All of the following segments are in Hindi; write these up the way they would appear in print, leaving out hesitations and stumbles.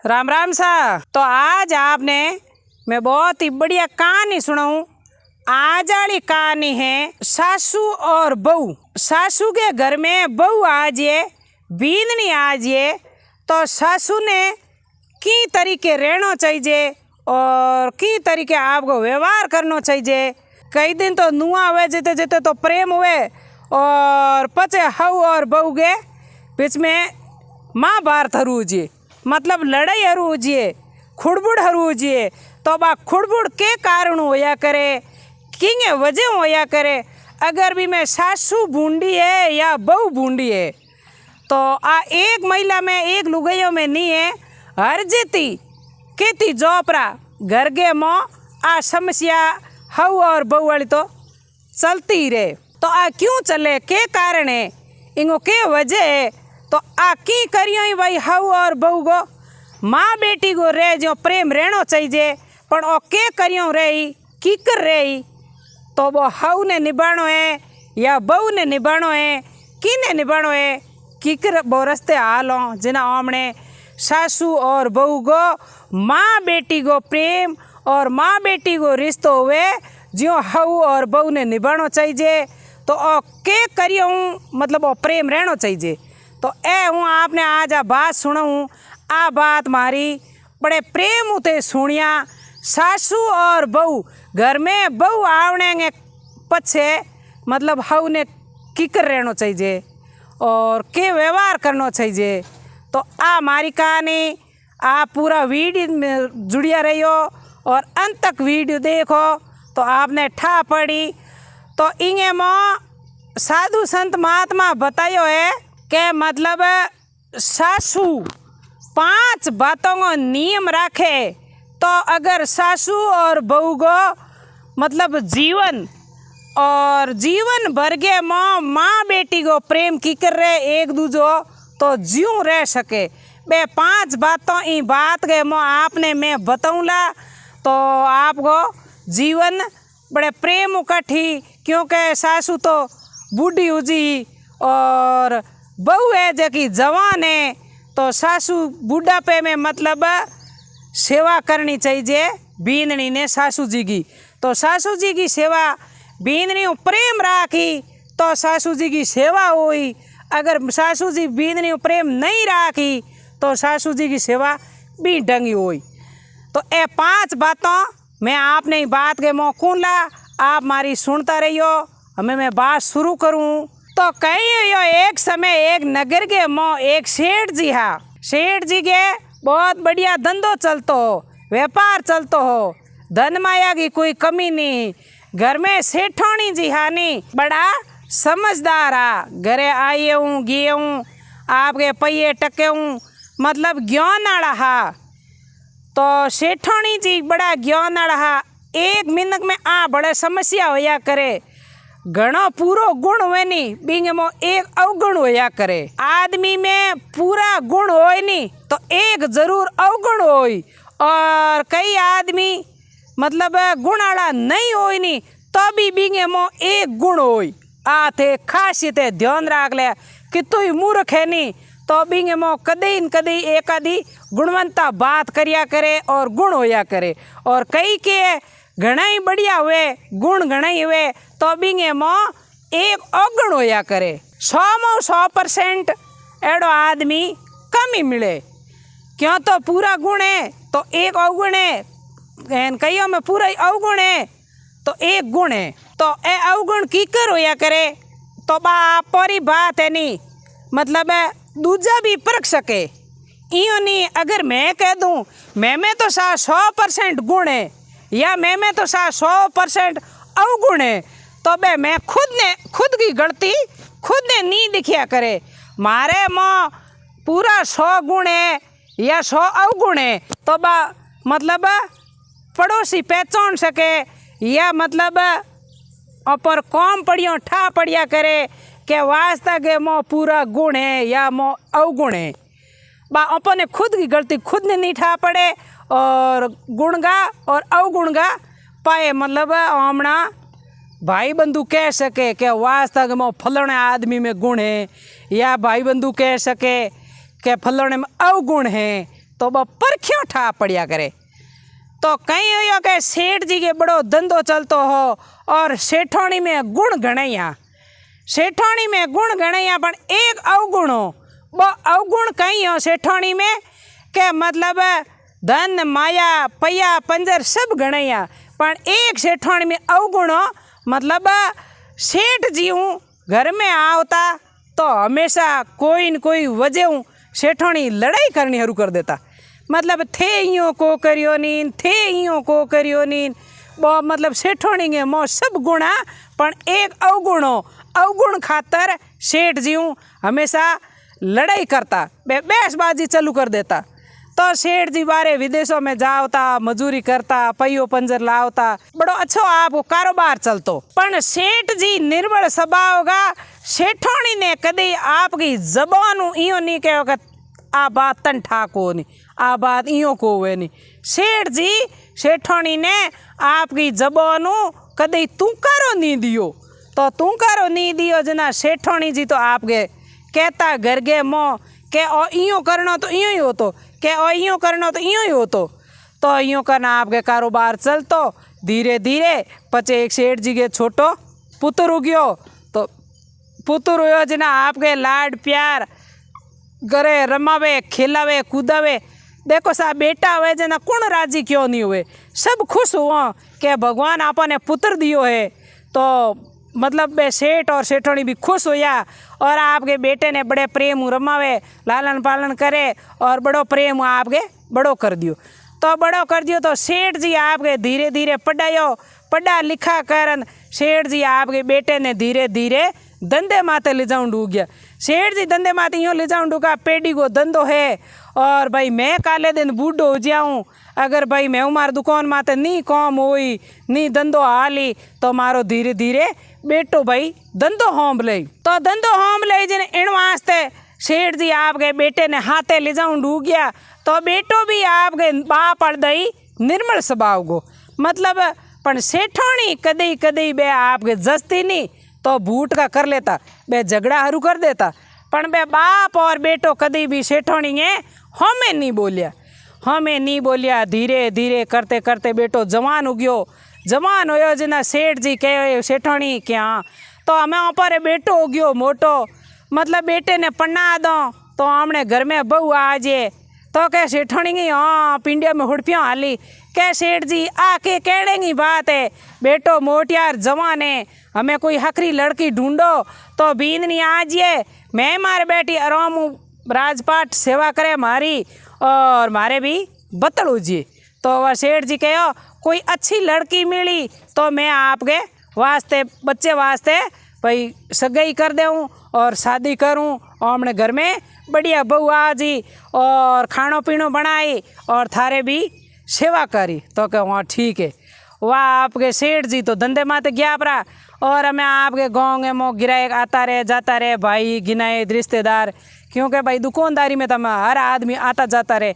राम राम सा। तो आज आपने मैं बहुत ही बढ़िया कहानी सुनाऊं। आज वाली कहानी है सासू और बहू। सासू के घर में बहू आजिए, बींदनी आजिए, तो सासू ने की तरीके रहना चाहिए और की तरीके आपको व्यवहार करना चाहिए। कई दिन तो नुआ हुए जेते जेते तो प्रेम हुए और पचे हऊ और बहू के बीच में महाभारत हरूजिए, मतलब लड़ाई हरूजिए, खुड़बुड़ हरूजिए। तो बा खुड़बुड़ के कारण होया करे, किंगे वजह होया करे। अगर भी मैं सासू बूंदी है या बहू बूंदी है तो आ एक महिला में एक लुगाइयों में नहीं है। हर जेती केती जोपरा घर के मो आ समस्या हऊ और बहू वाली तो चलती ही रहे। तो आ क्यों चले, के कारण है, इनको के वजह है। तो आ की करियो ही भाई हऊ और बहू को माँ बेटी को रहे जो प्रेम रहना चाहिए, पर ओ के करियो रही की कर रही। तो वो हऊ ने निभानो है या बहू ने निभानो है, की ने निभानो है, की कर वो रस्ते हालो जिना हमने सासू और बहू को माँ बेटी को प्रेम और माँ बेटी को रिश्तो हुए जो हऊ और बहू ने निभाना चाहिए। तो ओ के करियो मतलब वो प्रेम रहना चाहिए। तो ए हूँ आपने आज आ बात सुनाऊँ, आ बात मारी बड़े प्रेम उते सुनिया। सासू और बहू घर में बहू आवने पछे मतलब हऊ ने किकर रहना चाहिए और के व्यवहार करना चाहिए। तो आ मारी कहानी, आप पूरा वीडियो में जुड़िया रहियो और अंत तक वीडियो देखो तो आपने ठा पड़ी। तो इंगे मो साधु संत महात्मा बतायो है कि मतलब सासू 5 बातों को नियम रखे तो अगर सासू और बहू को मतलब जीवन भर के माँ बेटी को प्रेम की कर रहे एक दूजो तो ज्यों रह सके। बे 5 बातों ई बात के आपने मैं बताऊँला तो आपको जीवन बड़े प्रेम उकठी, क्योंकि सासू तो बूढ़ी हुजी और बहू है जो कि जवान है। तो सासू बुढ़ापे में मतलब सेवा करनी चाहिए बींदनी ने सासू जी की। तो सासू जी की सेवा बींदनी प्रेम राखी तो सासू जी की सेवा हुई। अगर सासू जी बींदनी प्रेम नहीं राखी तो सासू जी की सेवा भी ढंगी हुई। तो ये 5 बातों मैं आपने बात के मौकून ला, आप मारी सुनता रहियो। हमें मैं बात शुरू करूं तो कहीं एक समय एक नगर के एक सेठ जी हा। सेठ जी के बहुत बढ़िया धंधो चलतो हो, व्यापार चलतो हो, धन माया की कोई कमी नहीं। घर में सेठोनी जी हानी बड़ा समझदार आ, घरे आए हूँ गए हूँ आपके पहिए टके हूँ मतलब ज्ञान आड़ा हा। तो सेठोनी जी बड़ा ज्ञान आड़ा हा। एक मिनट में आ बड़े समस्या होया करे, घणो पूरो गुण हुए नहीं बिंगे मो एक अवगुण होया करे। आदमी में पूरा गुण होए नहीं तो एक जरूर अवगुण होई, और कई आदमी मतलब गुण आड़ा नहीं होई नहीं तो भी बिंगे मो एक गुण होई। आते खासियत ध्यान रख ले कि तू ही मूर्ख है नहीं तो बिंगे मो कदे न कदे एक आदि गुणवंता बात करिया करे और गुण होया करे। और कई के घना ही बढ़िया हुए गुण घना ही हुए तो बिंगे मो एक अवगुण होया करे। 100% एडो आदमी कम ही मिले, क्यों तो पूरा गुण है तो एक अवगुण है, कईयों में पूरा अवगुण है तो एक गुण है। तो ए अवगुण की कर होया करे तो परी बात है नहीं, मतलब दूजा भी परख सके। इयो नहीं अगर मैं कह दूं मैं में तो 100% गुण है या मैं में तो 100% अवगुण है तो बे मैं खुद की गलती खुद ने नहीं दिखिया करे। मारे में पूरा 100 गुण है या 100 अवगुण है तो मतलब पड़ोसी पहचान सके या मतलब अपर कौम पढ़ियो ठा पढ़िया करे कि वास्ता के मो पूरा गुण है या मो अवगुण है। अपने खुद की गलती खुद ने नहीं ठा पड़े और गुण गा और अवगुण गा पाए मतलब हमना भाई बंधु कह सके कि वास्ता के मो फलाने आदमी में गुण है, या भाई बंधु कह सके कि फलाने में अवगुण है। तो ब परख्यो ठा पड़िया करे। तो कहीं हो कि सेठ जी के बड़ो धंधो चलतो हो और सेठोणी में गुण गणैया, सेठोणी में गुण गणैया, पण एक अवगुण हो। वो अवगुण कहीं हो सेठोणी में के मतलब धन माया पैया पंजर सब गणैया, पण एक सेठोणी में अवगुण हो। मतलब सेठ जी हूँ घर में आवता तो हमेशा कोई न कोई वजह सेठोणी लड़ाई करनी शुरू कर देता। मतलब थे इं को करियो नीन, थे इं को करियो नीन। वो मतलब सेठोणी के मो सब गुणा पण एक अवगुण हो। अवगुण खातर सेठ जी हूँ हमेशा लड़ाई करता, बहसबाजी चालू कर देता। तो सेठ जी बारे विदेशों में जावता, मजूरी करता, पैयो पंजर लावता, बड़ो अच्छो आपको कारोबार चलतो। पण सेठ जी निर्बल स्वभाव का, सेठोणी ने कदी आपकी जबान इं नहीं कहो कि आ बात तन ठाको नहीं, आ बात इं को हुए नहीं। सेठ जी सेठोणी ने आपकी जबान कदी तुकारो नहीं दियो। तो तुकारो नहीं दियो जना सेठोणी जी तो आपके कहता घर गे मो के ओ इं करना तो इं ही होतो, के ओ इं करना तो इं ही होतो। तो इं करना आपके कारोबार चलतो। धीरे धीरे पचे एक सेठ जी के छोटो पुत्र उग्यो। तो पुत्र हुयो जना आपके लाड प्यार करे, रमावे खिलावे कूदावे। देखो सा बेटा हुए जना कौन राजी क्यों नहीं हुए, सब खुश हुआ कि भगवान आपने पुत्र दियो है। तो मतलब वे सेठ और सेठोणी भी खुश होया और आपके बेटे ने बड़े प्रेम रमावे, लालन पालन करे और बड़ो प्रेम आपके बड़ो कर दियो। तो बड़ो कर दियो तो सेठ जी आपके धीरे धीरे पढ़ायो, पढ़ा लिखा करन सेठ जी आपके बेटे ने धीरे धीरे धंधे माते ले जाऊँ डूब गया। सेठ जी धंधे माते यूँ ले जाऊँ डूगा, पेड़ी को धंधो है और भाई मैं काले दिन बूढ़ो हो जाऊँ, अगर भाई मैं मार दुकान माते नहीं काम होई नहीं धंधो हाली तो मारो धीरे धीरे बेटो भाई धंधो होम ले। तो धंधो होम ले जिन इन वास्ते सेठ जी आपके बेटे ने हाथे ले जाऊँ डूब गया। तो बेटो भी आपके बाप दई निर्मल स्वभाव को, मतलब पण सेठोणी कदी कदी बे आपके जस्ती नहीं तो बूट का कर लेता, बे झगड़ा हरू कर देता। पण बे बाप और बेटो कदी भी सेठोणी ने हमें नहीं बोलिया, हमें नहीं बोलिया। धीरे धीरे करते करते बेटो जवान उग्यो, जवान होयो जना सेठ जी कहे सेठोणी के हाँ तो हमें ऊपर बेटो उग्यो मोटो, मतलब बेटे ने पन्ना दो तो हमने घर में बहू आजे। तो कह सेठोणी की हाँ पिंडिया में हुड़पियाँ हाली। कह सेठ जी आके कहने की बात है, बेटो मोटियार जवान है, हमें कोई हकरी लड़की ढूंढो तो बींदनी आजिए, मैं मारे बेटी आराम राजपाट सेवा करे मारी और मारे भी बतड़ू जी। तो वह सेठ जी कहो कोई अच्छी लड़की मिली तो मैं आपके वास्ते बच्चे वास्ते भाई सगाई कर दूँ और शादी करूँ और हमने घर में बढ़िया बहू आ जी और खानो पीनो बनाई और थारे भी सेवा करी। तो कहो हाँ ठीक है। वह आपके सेठ जी तो धंधे माते गया परा और हमें आपके गाँव में मो गिराए आता रहे जाता रहे भाई गिनाए रिश्तेदार, क्योंकि भाई दुकानदारी में तो हर आदमी आता जाता रहे।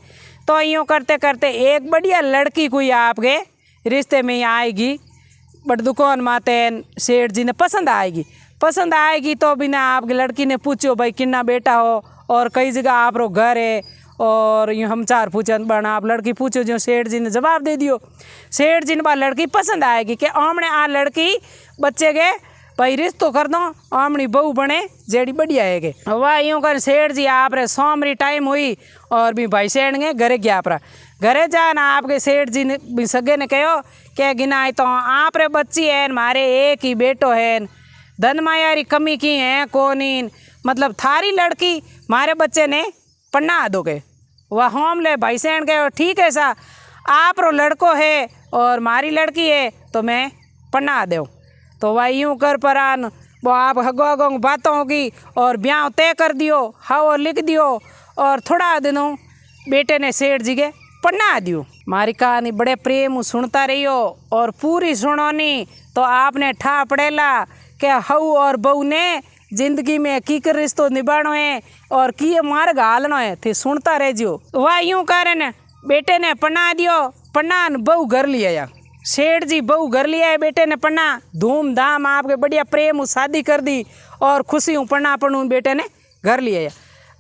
तो यूँ करते करते एक बढ़िया लड़की कोई आपके रिश्ते में ही आएगी, बट दुकान माते सेठ जी ने पसंद आएगी तो बिना आपकी लड़की ने पूछो भाई किन्ना बेटा हो और कई जगह आप रो घर है और यूँ हम चार पूछन बना आप लड़की पूछो जो सेठ जी ने जवाब दे दियो। सेठ जी ने बात लड़की पसंद आएगी कि आमने आ लड़की बच्चे के भाई रिश्तो कर दो, आमनी बहू बने जेड़ी बढ़िया है के। वह यूँ कर सेठ जी आप रे सोमरी टाइम हुई और भी भाई सेठ गए घरे गया अपरा घरे जाना आपके सेठ जी ने भी सगे ने कहो क्या गिनाई तो आप रे बच्ची है मारे एक ही बेटो है, धन मायारी कमी की है कोनी, मतलब थारी लड़की मारे बच्चे ने पन्ना दोगे। वह होम ले भाई सेठ गए ठीक है सा आप रो लड़को है और मारी लड़की है तो मैं पन्ना दो। तो वह यूँ कर परान वो आप हगो बातों होगी और ब्याह तय कर दियो, हाँ लिख दियो और थोड़ा दिनों बेटे ने सेठ जी के पन्ना दियो। मारी कहानी बड़े प्रेम सुनता रहियो और पूरी सुनोनी तो आपने ठा पड़ेला कि हऊ और बहू ने जिंदगी में की कर रिश्तो निभानो है और किए मार्ग हालनो है थे सुनता रह जियो। वह यूँ कारण बेटे ने पन्ना दियो, पन्ना बहू घर लिया। सेठ जी बहू घर लिया है, बेटे ने पन्ना धूमधाम आपके बढ़िया प्रेम शादी कर दी और खुशी हूँ पन्ना पन्नू बेटे ने घर लिया।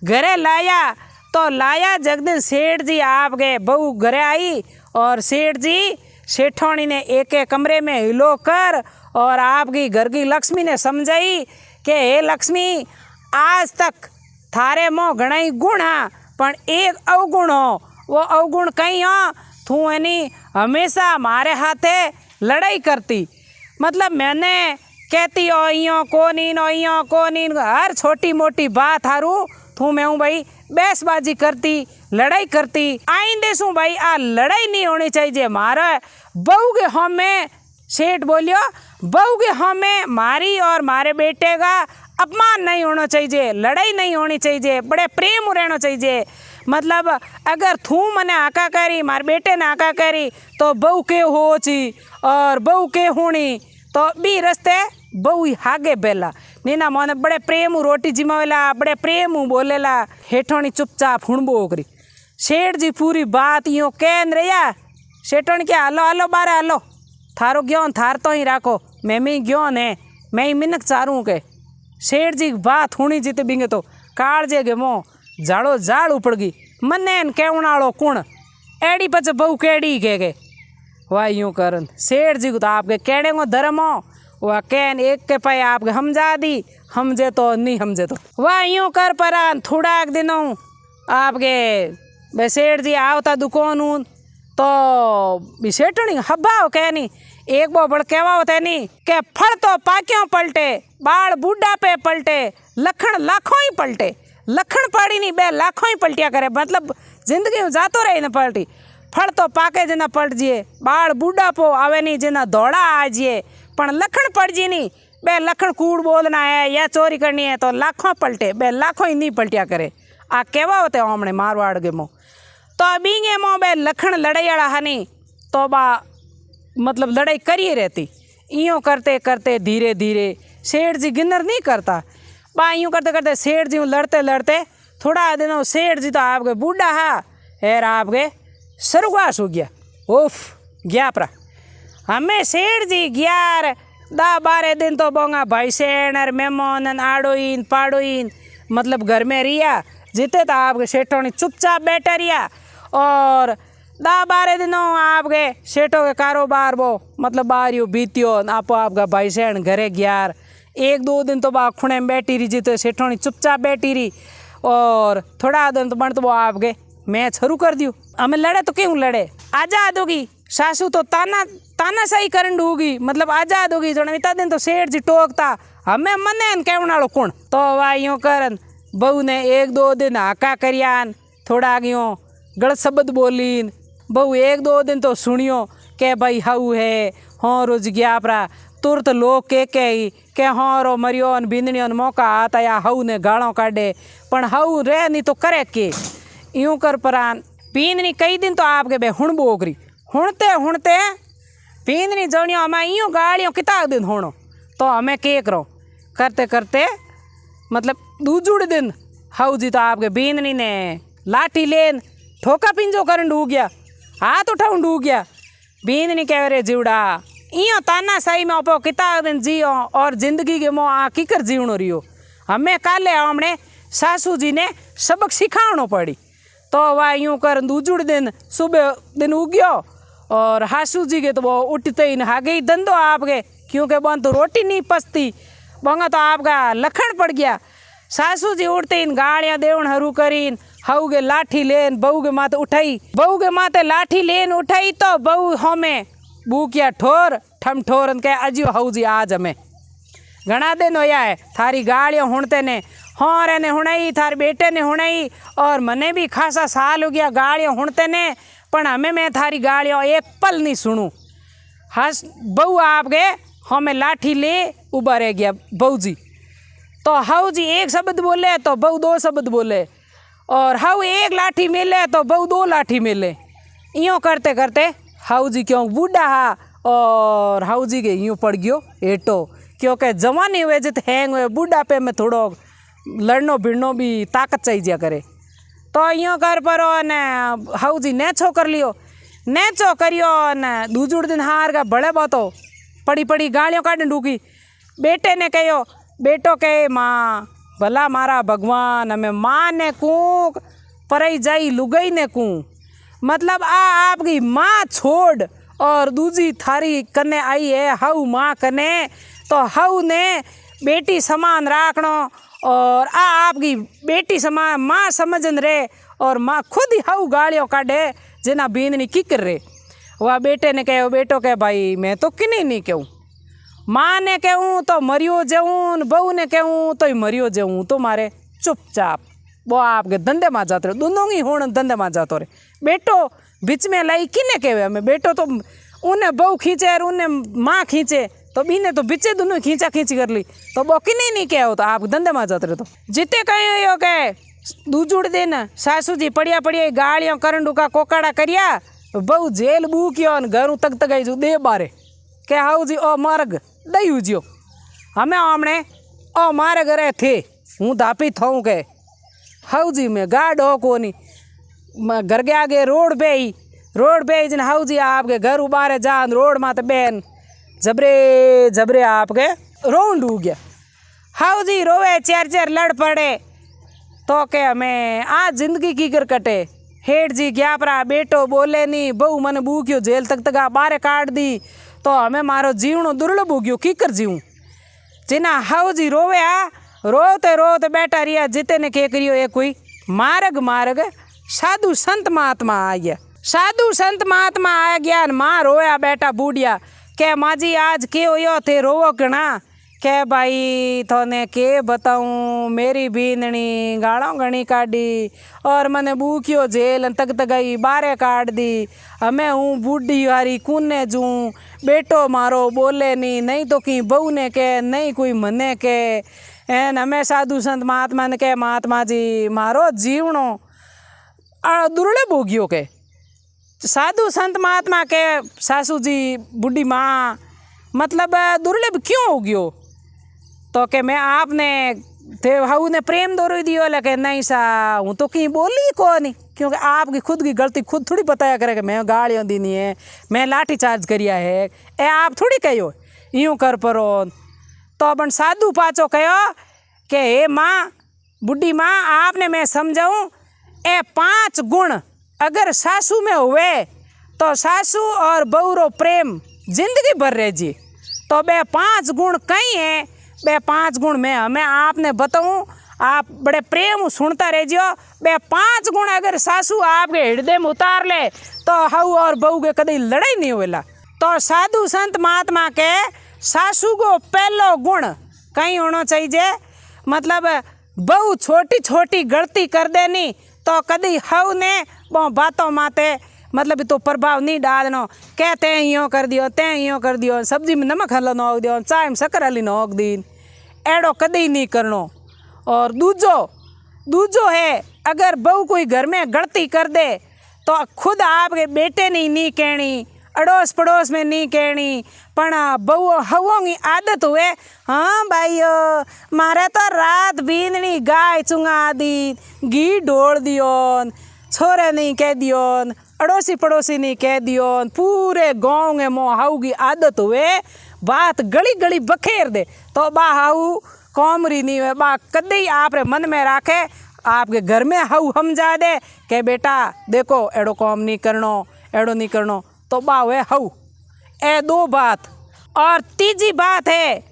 घरे लाया तो लाया जगदीन सेठ जी आपके बहू घरे आई और सेठ जी सेठोनी ने एक एक कमरे में हिलो कर और आपकी घर की लक्ष्मी ने समझाई कि हे लक्ष्मी, आज तक थारे मों घणा ही गुण हाँ पण एक अवगुण हो। वो अवगुण कहीं हो, तू एनी हमेशा मारे हाथे लड़ाई करती। मतलब मैंने कहती ओ इयो को नीन हर छोटी मोटी बात हारू तू मैं हूँ भाई बेसबाजी करती, लड़ाई करती। आइंदे शू भाई आ लड़ाई नहीं होनी चाहिए। मारा बहू के हमें सेठ बोलियो, बहू के हमें मारी और मारे बेटे का अपमान नहीं होना चाहिए, लड़ाई नहीं होनी चाहिए, बड़े प्रेम रहना चाहिए। मतलब अगर थू मने आका करी, मारे बेटे ने आका करी तो बहू के हो ची और बहू के होनी तो बी रस्ते बहू हागे बेला नीना मोने बड़े प्रेम रोटी जिमावेला, बड़े प्रेम बोलेला। हेठोनी चुपचाप हुणबो करी। सेठ जी पूरी बात यो कहन रहा। सेठोनी क्या हलो हलो बारे हलो, थारो गयो थार तो ही राखो, मैं मी गयो ने मैं ही मिनक चारूँ के। सेठ जी बात हुणी जीते बिंगे तो कालजे गे मो जाड़ो जाड़ उपड़ गई। मने केवणाड़ो कुण एड़ी पचे बहु केड़ी के वाह यूँ करन। सेठ जी को तो आपके कहने को धर्म हो, वह कहन एक के पाए आपके समझा दी, समझे तो नहीं समझे तो वाह यूँ कर परान। थोड़ा दिनों आपके सेठ जी आवता दुकान तो सेठनी हब्बा कहनी एक बो बड़ कहवा होता नहीं के फल तो पाक्यों पलटे, बाल बूढ़ा पे पलटे, लखण लाखों ही पलटे। लखण पड़ी नहीं बे लाखों ही पलटिया करे। मतलब जिंदगी में जातो रहे न पलटी। फल तो पाके जना पलट जिए, बाल बूढ़ा पो आवे नहीं जना दौड़ा आ जिए, पण लखण पड़ जी नहीं बे लखण कूड़ बोलना है या चोरी करनी है तो लाखों पलटे, बे लाखों ही नहीं पलटिया करे। आ कहवा होते हमने मारवाड़ गे मो तो बींगे मो बे लखण लड़ाई वाला हनी तो बा मतलब लड़ाई करिए रहती। यूँ करते करते धीरे धीरे सेठ जी गिनर नहीं करता बा यूँ करते करते सेठ जी लड़ते लड़ते थोड़ा दिनों सेठ जी तो आपके बूढ़ा है हेर आपके स्वर्गवास हो गया। उफ गया परा हमें सेठ जी ग्यार 10-12 दिन तो बोंगा भाई सेण और मेहमान आड़ोइन पाड़ोइन मतलब घर में रिया जीते तो आपके सेठों चुपचाप बैठा रिया। और 10-12 दिनों आपके सेठों के कारोबार वो मतलब बारियो बीतियो आपो आपका भाई सेण घरे ग्यार 1-2 दिन तो बा खुणे में बैठी रही जीते सेठों चुपचाप बैठी रही। और थोड़ा दिन तो बनते वो आपके मैं शुरू कर दियो। हमें लड़े तो क्यों लड़े, आजाद होगी सासू तो ताना सही करन होगी मतलब आजाद होगी। जो इतना दिन तो सेठ जी टोकता हमें मने कहना कौन तो वाह यूँ करन। बहू ने 1-2 दिन हाका करियान, थोड़ा गयो गलत शब्द बोलीन। बहू 1-2 दिन तो सुनियो के भाई हाउ है हाँ रोज गया परा तुरंत लोग के हाँ रो मरियो बिंदनियों मौका आता या हाउ ने गालों काटे पण हाउ रे नहीं तो करे के यूँ कर परान। पींदनी कई दिन तो आपके बे हुण बोगरी हुणते हुणते पींदनी जणियों हमें यूँ गाड़ियों कितना दिन होनो तो हमें के करो करते करते मतलब दूजुड़ दिन हाउ जी तो आपके बींदनी ने लाठी लेन ठोका पिंजो करन डूब गया, हाथ उठाऊं डूब गया। बींदनी कह रहे जीवड़ा इं ताना सही में अपो कितना दिन जियो और जिंदगी के मो आ किकर जीवनो रियो। हमें काले हमने सासू जी ने सबक सिखावनो पड़ी तो वह यूँ कर दूजुड़ दिन सुबह दिन उग्यो और हासू जी के तो वो उठते ही नहा गई धंधो आपके क्योंकि बन तो रोटी नहीं पसती बंगा तो आपका लखण पड़ गया। सासू जी उठते इन गाड़ियाँ देवन हरू करीन हाउ गे लाठी लेन बहू के माथे उठाई, बहू के माथे लाठी लेन उठाई तो बहू हमें बूकिया ठोर ठम ठोर कह अजियो हाउ जी आज हमें घना दिन होया है थारी गाड़ियाँ हुणते ने हाँ रे ने हुणाई थारे बेटे ने हुणाई और मने भी खासा साल हो गया गाड़ियाँ हुणते ने पण हमें मैं थारी गाड़ियों एक पल नहीं सुनूँ। हस बहू आप गए हमें लाठी ले उबा रह गया बहू जी तो हाउ जी एक शब्द बोले तो बहू 2 शब्द बोले और हाउ एक लाठी मिले तो बहू 2 लाठी मिले। यूँ करते करते हाउ जी क्यों बूढ़ा हा और हाउ जी के यूँ पड़ गयो हेटो क्योंकि जवानी हुए जित हैंग हुए बुढ़ापे में थोड़ो लड़नो भिड़नो भी ताकत चाहिए करे तो यूँ कर परो ने हाउ जी नेचो कर लियो, नेचो करियो ने दूजुड़ दिन हार का बड़े बातो पड़ी पड़ी गालियों काटने डूकी। बेटे ने कहो बेटो कहे माँ भला मारा भगवान हमें माँ ने कूक परई जाई लुगाई ने कू। मतलब आ आपकी माँ छोड़ और दूजी थारी कने आई है हऊ माँ कने, तो हऊ ने बेटी समान राखणो और आ आपकी बेटी समान माँ समझन रे और माँ खुद ही हऊ गालियों काढ़े जिना बींदनी की कर रे। वह बेटे ने कहो, बेटो कहे भाई मैं तो किन्हीं नहीं कहूँ, माँ ने कहूँ तो मरियो जाऊँ, बहू ने कहूँ तो ही मरियो जाऊँ, तो मारे चुपचाप वो आपके धंधे में जाते रहे, दोनों ही होने धंधे में जाते रहे। बेटो बीच में लाई किने कहे हमें, बेटो तो उन्हें बहू खींचे और उन्हें माँ खींचे, तो बीने तो बिचे दोनों खींचा खींची कर ली, तो वो किन्हीं नहीं कहे हो, तो आप धंधे में जाते रहे। तो जिते कहे हो कहे दूजुड़ देना सासू जी पड़िया पड़िया गालियों करंडू का कोकाड़ा करिया, बहु जेल बूकियो घर तक तक जो दे बारे के हाउ जी ओ मार्ग दई उजियो हमें आमने ओ मार्ग रे थे हूँ धापी थाऊँ के हाउ जी में गाड हो कोनी घर के आगे रोड पे ही जिन हाउ जी आपके घर उबारे जान रोड माते बैन जबरे जबरे आपके रोंड हो गया। हाउ जी रोवे चार चार लड़ पड़े तो के हमें आज जिंदगी की कर कटे। हेठ जी क्या परा बेटो बोले नहीं, बहू मन बूक्यो जेल तक तक बारे काट दी, तो हमें मारो जीवनो दुर्लभ हो गयो की कर जीऊँ। जिना हाउ जी रोवे रोते रोते बैठा रिया। जिते ने के करियो ये कोई मार्ग मार्ग साधु संत महात्मा आ गया, साधु संत महात्मा आ गया। माँ रोया बेटा बूढ़िया के माँ जी आज के हो थे रोवो कणा के भाई थोने के बताऊँ, मेरी बींदनी गालों गणी काढ़ी और मने बूकियो जेल तक तगई बारे काट दी। हमें हूँ बूढ़ी वारी कूने जूँ, बेटो मारो बोले नहीं तो कि बहू ने के नहीं कोई मने के एन हमें साधु संत महात्मा ने के महात्मा जी मारो जीवनो दुर्लभ हो गयो के। साधु संत महात्मा के सासू जी बूढ़ी माँ मतलब दुर्लभ क्यों हो गयो, तो के मैं आपने थे हाउ ने प्रेम दौड़ दियो लेकिन नहीं सा हूँ तो कहीं बोली को नहीं, क्योंकि आपकी खुद की गलती खुद थोड़ी बताया करे कि मैं गालियाँ दी नहीं है, मैं लाठी चार्ज करिया है, ए आप थोड़ी कहो यूँ कर परो। तो अपन साधु पाचो कहो कि हे माँ बुढ़ी माँ आपने मैं समझाऊँ ए 5 गुण अगर सासू में हुए तो सासू और बहू रो प्रेम जिंदगी भर रह जी। तो बे 5 गुण कई है, बे 5 गुण में हमें आपने बताऊँ, आप बड़े प्रेम सुनता रह जियो। बे 5 गुण अगर सासू आपके हृदय में उतार ले तो हाउ और बहू के कभी लड़ाई नहीं होला। तो साधु संत महात्मा के सासू को पहलो गुण कहीं होना चाहिए, मतलब बहू छोटी छोटी गलती कर देनी तो कभी हाउ ने वो बातों माते मतलब तो प्रभाव नहीं डालनो, कहते हैं यूँ कर दियो ते यूँ कर दियो, सब्जी में नमक हलो नोक दियो, चाय में शक्कर हली नोक दिन, एड़ो कदी नहीं करनो। और दूजो है अगर बहू कोई घर में गलती कर दे तो खुद आपके बेटे नहीं कहनी, अड़ोस पड़ोस में नहीं कहनी, पण बहू हवों की आदत हुए हाँ भाइयो मारे तो रात बींदनी गाय चुंगा दी, घी ढोल दियो, छोरे नहीं कह दियो, अड़ोसी पड़ोसी नहीं कह दियो, पूरे गाँव में मोह हाउ की आदत हुए बात गली गली बखेर दे, तो बा हाउ कौमरी नहीं हुए, बा कदी आप मन में राखे आपके घर में हाउ हम जा दे के बेटा देखो एड़ो कौम नहीं करनो, एड़ो नहीं करनो, तो बा हुए हाउ। ए 2 बात। और तीजी बात है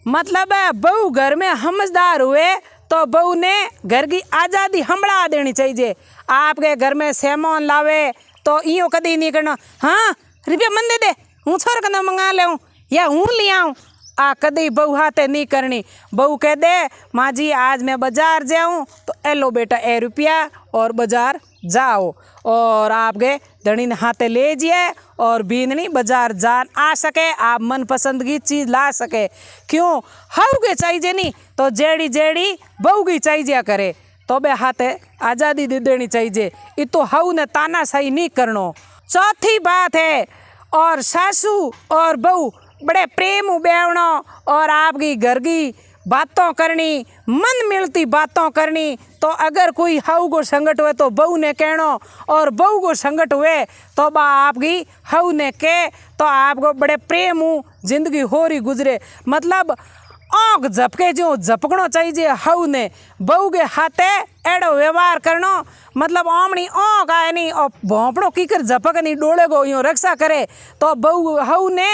मतलब बहू घर में समझदार हुए तो बहू ने घर की आज़ादी हमला देनी चाहिए। आपके घर में सामान लावे तो यूँ कभी नहीं करना हाँ रुपया मन दे दे हूँ छोर कदम मंगा ले या हूँ ले आऊँ, आ कदी बहू हाथे नहीं करनी। बहू कह दे माँ जी आज मैं बाजार जाऊँ तो ए लो बेटा ए रुपया और बाजार जाओ, और आपके धनी ने हाथे ले जिए और बीननी बाजार जा आ सके, आप मनपसंद की चीज़ ला सके। क्यों हाउ के चाहिए नहीं तो जेड़ी जेड़ी बहू की चाहिए करे तो बे हाथे आज़ादी दे देनी चाहिए, ये तो हाउ ने तानाशाही नहीं करनो। चौथी बात है और सासू और बहू बड़े प्रेम बेवनो और आपकी घर की बातों करनी, मन मिलती बातों करनी। तो अगर कोई हाउ को संकट हुए तो बहू ने कहनो, और बहू को संकट हुए तो बा आपकी हाउ ने कह, तो आपको बड़े प्रेम जिंदगी हो रही गुजरे। मतलब ओंक झपके जो झपकणो चाहिए हऊ ने बहू के हाथे एड़ो व्यवहार करनो मतलब ओमणी ओंक आए नहीं और भोंपड़ो कीकर झपक नहीं डोले को यूँ रक्षा करे तो बहू हऊ ने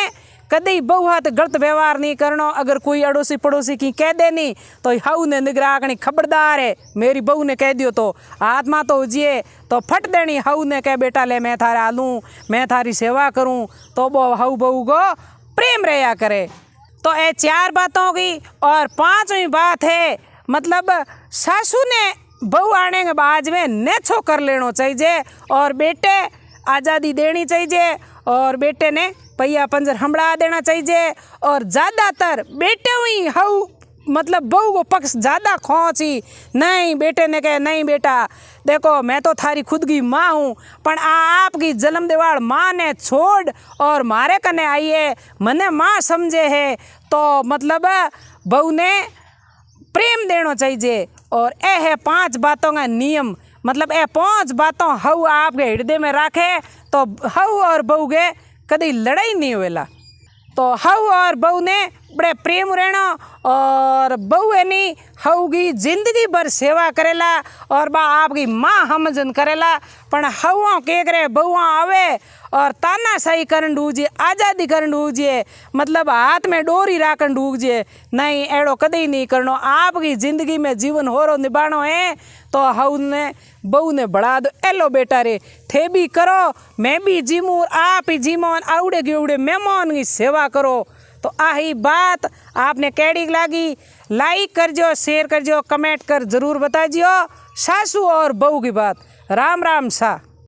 कदी बहू हाथ गलत व्यवहार नहीं करनो। अगर कोई अड़ोसी पड़ोसी की कह दे नहीं तो हऊ ने निगराह करनी खबरदार है मेरी बहू ने कह दियो तो हाथ में तो उजिए तो फट देनी हऊ ने कह बेटा ले मैं थारा आलूँ मैं थारी सेवा करूँ तो वो हऊ बहू को प्रेम रहा करे। तो ये 4 बातों की। और 5वीं बात है मतलब सासू ने बहू आने के बाद में नेछो कर लेना चाहिए और बेटे आज़ादी देनी चाहिए और बेटे ने पहिया पंजर हम्बड़ा देना चाहिए। और ज़्यादातर बेटे हुई हऊ मतलब बहू को पक्ष ज़्यादा खोची नहीं बेटे ने कहे नहीं बेटा देखो मैं तो थारी खुद की माँ हूँ पर आपकी जन्म देवाड़ माँ ने छोड़ और मारे कने आई है मने माँ समझे है तो मतलब बहू ने प्रेम देना चाहिए। और ए है 5 बातों का नियम मतलब ए 5 बातों हऊ आपके हृदय में रखे तो हऊ और बहू के कभी लड़ाई नहीं होएला। तो हऊ और बहू ने बड़े प्रेम रहना और बहू है नी हऊ की जिंदगी भर सेवा करेला और बा आपकी माँ हमजन करेला पण हऊ के करे बहू आवे और तानाशाही करन डूजिए आज़ादी करन डूजिए मतलब हाथ में डोरी राखन डूजिए नहीं एड़ो कदी नहीं करनो। आपकी ज़िंदगी में जीवन होरो निभानो है तो हऊ ने बहू ने बढ़ा दो एलो बेटा रे थे भी करो मैं भी जीमू आप ही जीमो आवड़े गेवड़े मेहमान की सेवा करो। तो आही बात आपने कैडी लागी लाइक करजो शेयर करजो कमेंट कर जरूर बताजियो सासू और बहू की बात। राम राम सा।